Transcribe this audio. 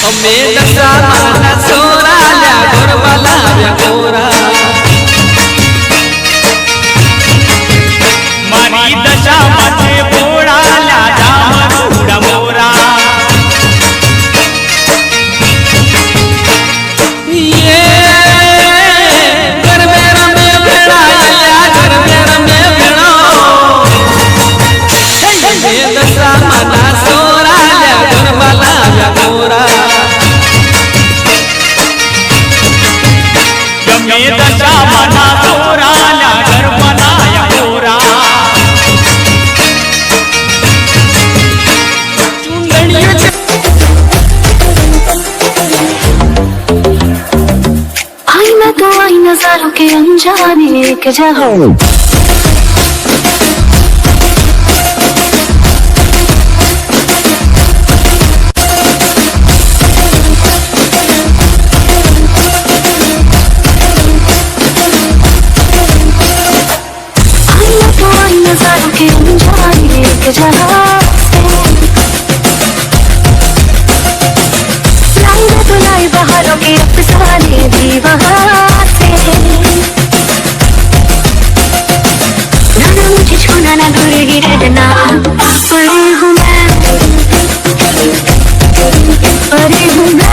અમે દશામાના છોરા લ્યા ગરબા લાવ્યા ગોરા મારી દશા માથે ભોળા લ્યા ડામરુડા મોરા ગરબે રમે ભેળા લ્યા ગરબે રમે ભેળો અમે દશામાના છોરા લ્યા ગરબા લાવ્યા ગોરા ગમે દશામાના છોરા લ્યા ગરબા લાવ્યા ગોરા आई मैं तो आई नजारों के अनजाने एक जगह नजारों के अनजाने एक जगह तो लाई बहारों के अफसाने भी वहाँ से ना मुझे छूना ना दूर गिरना परी हूँ मैं